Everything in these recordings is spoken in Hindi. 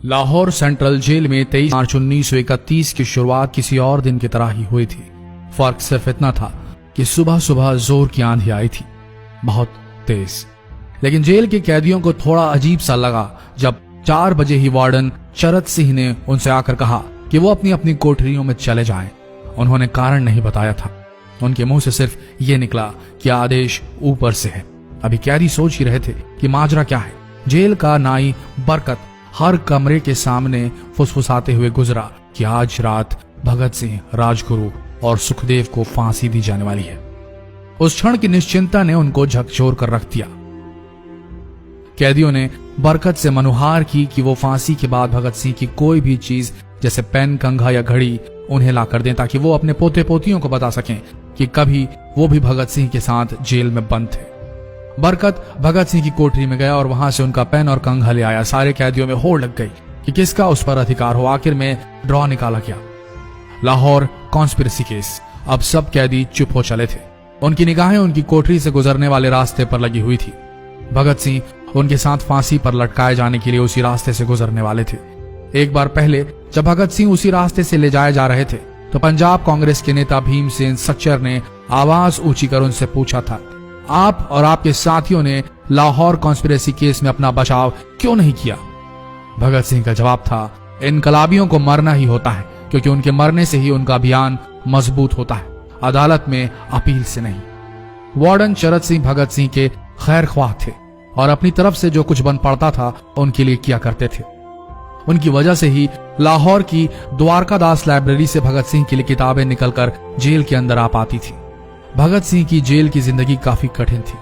लाहौर सेंट्रल जेल में 23 मार्च 1931 की शुरुआत किसी और दिन की तरह ही हुई थी। फर्क सिर्फ इतना था कि सुबह सुबह जोर की आंधी आई थी, बहुत तेज। लेकिन जेल के कैदियों को थोड़ा अजीब सा लगा जब 4 बजे ही वार्डन शरद सिंह ने उनसे आकर कहा कि वो अपनी अपनी कोठरियों में चले जाएं। उन्होंने कारण नहीं बताया था। उनके मुंह से सिर्फ ये निकला कि आदेश ऊपर से है। अभी कैदी सोच ही रहे थे कि माजरा क्या है। जेल का नाई बरकत हर कमरे के सामने फुसफुसाते हुए गुजरा कि आज रात भगत सिंह, राजगुरु और सुखदेव को फांसी दी जाने वाली है। उस क्षण की निश्चिंता ने उनको झकझोर कर रख दिया। कैदियों ने बरकत से मनुहार की कि वो फांसी के बाद भगत सिंह की कोई भी चीज जैसे पेन, कंघा या घड़ी उन्हें ला कर दें ताकि वो अपने पोते पोतियों को बता सकें कि कभी वो भी भगत सिंह के साथ जेल में बंद थे। बरकत भगत सिंह की कोठरी में गया और वहां से उनका पेन और कंघा ले आया। सारे कैदियों में होड़ लग गई कि किसका उस पर अधिकार हो। आखिर में ड्रॉ निकाला गया, लाहौर कॉन्स्पिरेसी केस। अब सब कैदी चुप हो चले थे। उनकी निगाहें उनकी कोठरी से गुजरने वाले रास्ते पर लगी हुई थी। भगत सिंह उनके साथ फांसी पर लटकाए जाने के लिए उसी रास्ते से गुजरने वाले थे। एक बार पहले जब भगत सिंह उसी रास्ते से ले जाए जा रहे थे तो पंजाब कांग्रेस के नेता भीमसेन सच्चर ने आवाज ऊंची कर उनसे पूछा था, आप और आपके साथियों ने लाहौर कॉन्स्पिरेसी केस में अपना बचाव क्यों नहीं किया? भगत सिंह का जवाब था, इनकलाबियों को मरना ही होता है क्योंकि उनके मरने से ही उनका अभियान मजबूत होता है, अदालत में अपील से नहीं। वार्डन शरद सिंह भगत सिंह के खैर ख्वाह थे और अपनी तरफ से जो कुछ बन पड़ता था उनके लिए किया करते थे। उनकी वजह से ही लाहौर की द्वारकादास लाइब्रेरी से भगत सिंह के लिए किताबें निकलकर जेल के अंदर आ पाती थी। भगत सिंह की जेल की जिंदगी काफी कठिन थी।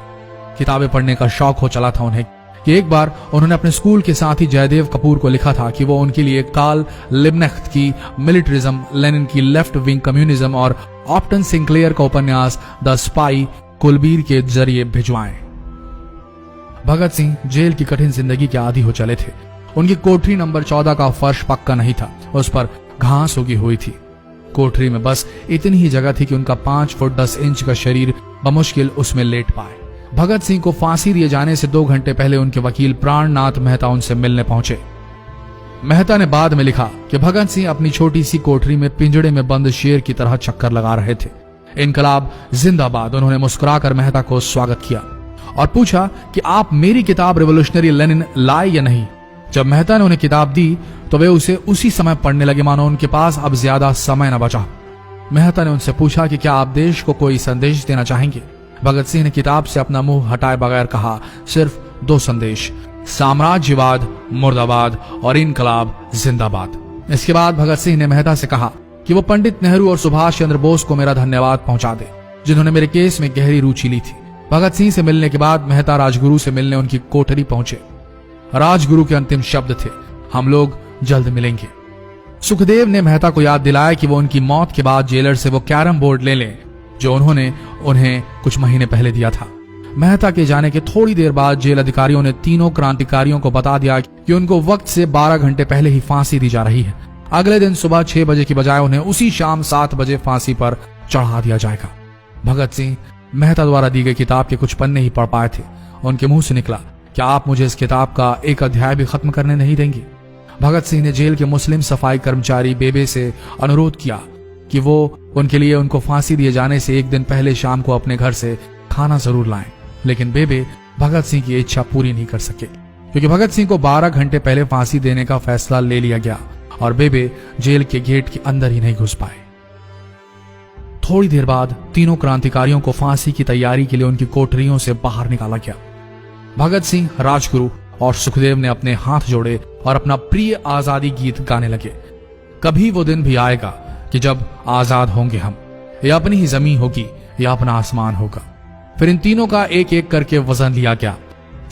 किताबें पढ़ने का शौक हो चला था उन्हें कि एक बार उन्होंने अपने स्कूल के साथी जयदेव कपूर को लिखा था कि वो उनके लिए कार्ल लिब्कनेcht की मिलिट्रिज्म, लेनिन की लेफ्ट विंग कम्युनिज्म और ऑप्टन सिंक्लेयर का उपन्यास द स्पाई कुलबीर के जरिए भिजवाएं। भगत सिंह जेल की कठिन जिंदगी के आदी हो चले थे। उनकी कोठरी नंबर 14 का फर्श पक्का नहीं था, उस पर घास उगी हुई थी। कोठरी में बस इतनी ही जगह थी कि उनका 5 फुट 10 इंच का शरीर बमुश्किल उसमें लेट पाए। भगत सिंह को फांसी दिए जाने से 2 घंटे पहले उनके वकील प्राणनाथ मेहता उनसे मिलने पहुंचे। मेहता ने बाद में लिखा कि भगत सिंह अपनी छोटी सी कोठरी में पिंजड़े में बंद शेर की तरह चक्कर लगा रहे थे। इनकलाब जिंदाबाद। उन्होंने मुस्कुराकर मेहता को स्वागत किया और पूछा कि आप मेरी किताब रिवोल्यूशनरी लेनिन लाए या नहीं। जब मेहता ने उन्हें किताब दी तो वे उसे उसी समय पढ़ने लगे मानो उनके पास अब ज्यादा समय न बचा। मेहता ने उनसे पूछा कि क्या आप देश को कोई संदेश देना चाहेंगे? भगत सिंह ने किताब से अपना मुंह हटाए बगैर कहा, सिर्फ 2 संदेश, साम्राज्यवाद मुर्दाबाद और इनकलाब जिंदाबाद। इसके बाद भगत सिंह ने मेहता से कहा कि वो पंडित नेहरू और सुभाष चंद्र बोस को मेरा धन्यवाद पहुंचा दे जिन्होंने मेरे केस में गहरी रुचि ली थी। भगत सिंह से मिलने के बाद मेहता राजगुरु से मिलने उनकी कोठरी पहुंचे। राजगुरु के अंतिम शब्द थे, हम लोग जल्द मिलेंगे। सुखदेव ने मेहता को याद दिलाया कि वो उनकी मौत के बाद जेलर से वो कैरम बोर्ड ले लें जो उन्होंने उन्हें कुछ महीने पहले दिया था। मेहता के जाने के थोड़ी देर बाद जेल अधिकारियों ने तीनों क्रांतिकारियों को बता दिया कि उनको वक्त से 12 घंटे पहले ही फांसी दी जा रही है। अगले दिन सुबह 6 बजे की बजाय उन्हें उसी शाम 7 बजे फांसी पर चढ़ा दिया जाएगा। भगत सिंह मेहता द्वारा दी गई किताब के कुछ पन्ने ही पढ़ पाए थे। उनके मुंह से निकला, क्या आप मुझे इस किताब का एक अध्याय भी खत्म करने नहीं देंगे? भगत सिंह ने जेल के मुस्लिम सफाई कर्मचारी बेबे से अनुरोध किया कि वो उनके लिए उनको फांसी दिए जाने से 1 दिन पहले शाम को अपने घर से खाना जरूर लाएं। लेकिन बेबे भगत सिंह की इच्छा पूरी नहीं कर सके क्योंकि भगत सिंह को 12 घंटे पहले फांसी देने का फैसला ले लिया गया और बेबे जेल के गेट के अंदर ही नहीं घुस पाए। थोड़ी देर बाद तीनों क्रांतिकारियों को फांसी की तैयारी के लिए उनकी कोठरियों से बाहर निकाला गया। भगत सिंह, राजगुरु और सुखदेव ने अपने हाथ जोड़े और अपना प्रिय आजादी गीत गाने लगे। कभी वो दिन भी आएगा कि जब आजाद होंगे हम, या अपनी ही जमीन होगी या अपना आसमान होगा। फिर इन तीनों का एक एक करके वजन लिया गया।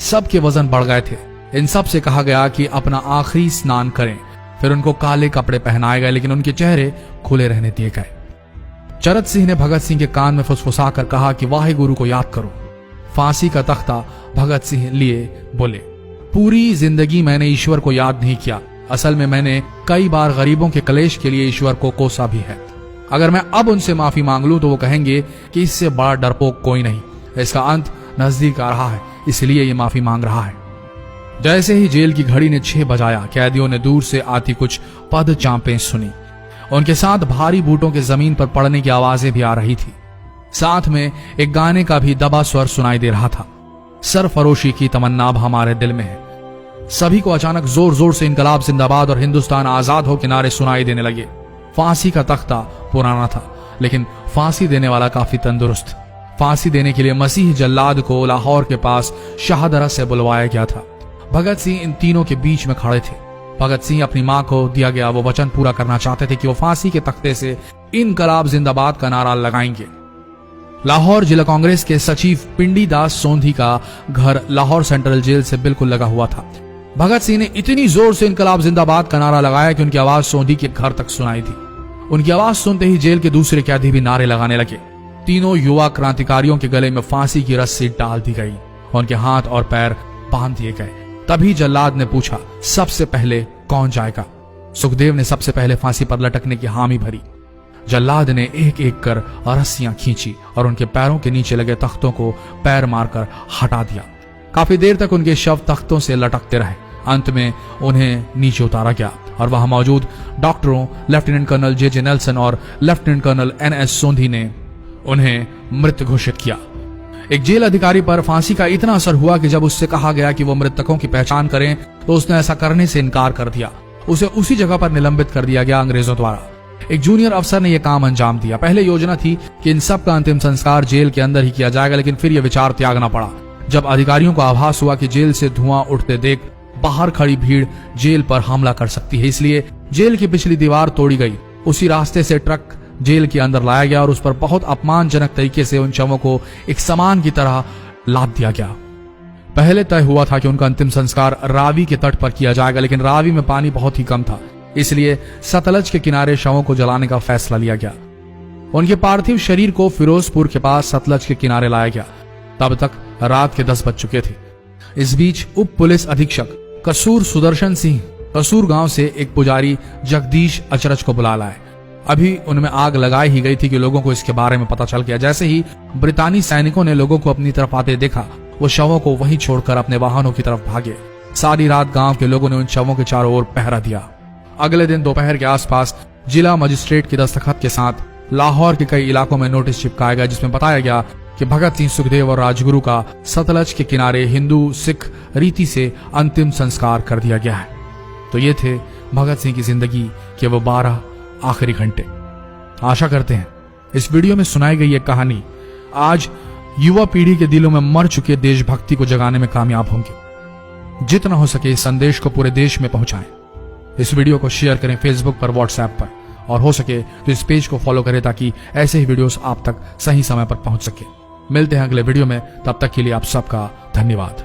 सबके वजन बढ़ गए थे। इन सब से कहा गया कि अपना आखिरी स्नान करें। फिर उनको काले कपड़े पहनाए गए लेकिन उनके चेहरे खुले रहने दिए गए। शरद सिंह ने भगत सिंह के कान में फुसफुसा कर कहा कि वाहे गुरु को याद करो। फांसी का तख्ता भगत सिंह लिए बोले, पूरी जिंदगी मैंने ईश्वर को याद नहीं किया। असल में मैंने कई बार गरीबों के कलेश के लिए ईश्वर को कोसा भी है। अगर मैं अब उनसे माफी मांग लूं तो वो कहेंगे कि इससे बड़ा डरपोक कोई नहीं। इसका अंत नजदीक आ रहा है, इसलिए ये माफी मांग रहा है। जैसे ही जेल की घड़ी ने 6 बजाया, कैदियों ने दूर से आती कुछ पद चांपें सुनी। उनके साथ भारी बूटों के जमीन पर पड़ने की आवाजें भी आ रही थी। साथ में एक गाने का भी दबा स्वर सुनाई दे रहा था, सरफरोशी की तमन्ना अब हमारे दिल में है। सभी को अचानक जोर जोर से इनकलाब जिंदाबाद और हिंदुस्तान आजाद हो के नारे सुनाई देने लगे। फांसी का तख्ता पुराना था, लेकिन फांसी देने वाला काफी तंदुरुस्त। फांसी देने के लिए मसीह जल्लाद को लाहौर के पास शाहदरा से बुलवाया गया था। भगत सिंह इन तीनों के बीच में खड़े थे। भगत सिंह अपनी मां को दिया गया वो वचन पूरा करना चाहते थे कि वो फांसी के तख्ते से इनकलाब जिंदाबाद का नारा लगाएंगे। लाहौर जिला कांग्रेस के सचिव पिंडी दास सोंधी का घर लाहौर सेंट्रल जेल से बिल्कुल लगा हुआ था। भगत सिंह ने इतनी जोर से इनकलाब जिंदाबाद का नारा लगाया कि उनकी आवाज सोंधी के घर तक सुनाई दी। उनकी आवाज सुनते ही जेल के दूसरे कैदी भी नारे लगाने लगे। तीनों युवा क्रांतिकारियों के गले में फांसी की रस्सी डाल दी गई, उनके हाथ और पैर बांध दिए गए। तभी जल्लाद ने पूछा, सबसे पहले कौन जाएगा? सुखदेव ने सबसे पहले फांसी पर लटकने की हामी भरी। जल्लाद ने एक एक कर रस्सियां खींची और उनके पैरों के नीचे लगे तख्तों को पैर मारकर हटा दिया। काफी देर तक उनके शव तख्तों से लटकते रहे। अंत में उन्हें नीचे उतारा गया और वहां मौजूद डॉक्टरों लेफ्टिनेंट कर्नल जे नेल्सन और लेफ्टिनेंट कर्नल NS सोंधी ने उन्हें मृत घोषित किया। एक जेल अधिकारी पर फांसी का इतना असर हुआ कि जब उससे कहा गया कि वो मृतकों की पहचान करें तो उसने ऐसा करने से इनकार कर दिया। उसे उसी जगह पर निलंबित कर दिया गया अंग्रेजों द्वारा। एक जूनियर अफसर ने यह काम अंजाम दिया। पहले योजना थी कि इन सब का अंतिम संस्कार जेल के अंदर ही किया जाएगा, लेकिन फिर यह विचार त्यागना पड़ा जब अधिकारियों को आभास हुआ कि जेल से धुआं उठते देख बाहर खड़ी भीड़ जेल पर हमला कर सकती है। इसलिए जेल की पिछली दीवार तोड़ी गई। उसी रास्ते से ट्रक जेल के अंदर लाया गया और उस पर बहुत अपमानजनक तरीके से उन शवों को एक सामान की तरह लाद दिया गया। पहले तय हुआ था कि उनका अंतिम संस्कार रावी के तट पर किया जाएगा, लेकिन रावी में पानी बहुत ही कम था, इसलिए सतलज के किनारे शवों को जलाने का फैसला लिया गया। उनके पार्थिव शरीर को फिरोजपुर के पास सतलज के किनारे लाया गया। तब तक रात के 10 बज चुके थे। इस बीच उप पुलिस अधीक्षक कसूर सुदर्शन सिंह कसूर गांव से एक पुजारी जगदीश अचरज को बुला लाए। अभी उनमें आग लगाई ही गई थी कि लोगों को इसके बारे में पता चल गया। जैसे ही ब्रितानी सैनिकों ने लोगों को अपनी तरफ आते देखा, वो शवों को वहीं छोड़कर अपने वाहनों की तरफ भागे। सारी रात गांव के लोगों ने उन शवों के चारों ओर पहरा दिया। अगले दिन दोपहर के आसपास जिला मजिस्ट्रेट की दस्तखत के साथ लाहौर के कई इलाकों में नोटिस चिपकाया गया, जिसमें बताया गया कि भगत सिंह, सुखदेव और राजगुरु का सतलज के किनारे हिंदू सिख रीति से अंतिम संस्कार कर दिया गया है। तो ये थे भगत सिंह की जिंदगी के वो 12 आखिरी घंटे। आशा करते हैं इस वीडियो में सुनाई गई ये कहानी आज युवा पीढ़ी के दिलों में मर चुके देशभक्ति को जगाने में कामयाब होंगे। जितना हो सके इस संदेश को पूरे देश में पहुंचाएं। इस वीडियो को शेयर करें फेसबुक पर, व्हाट्सएप पर, और हो सके तो इस पेज को फॉलो करें ताकि ऐसे ही वीडियोस आप तक सही समय पर पहुंच सके। मिलते हैं अगले वीडियो में, तब तक के लिए आप सबका धन्यवाद।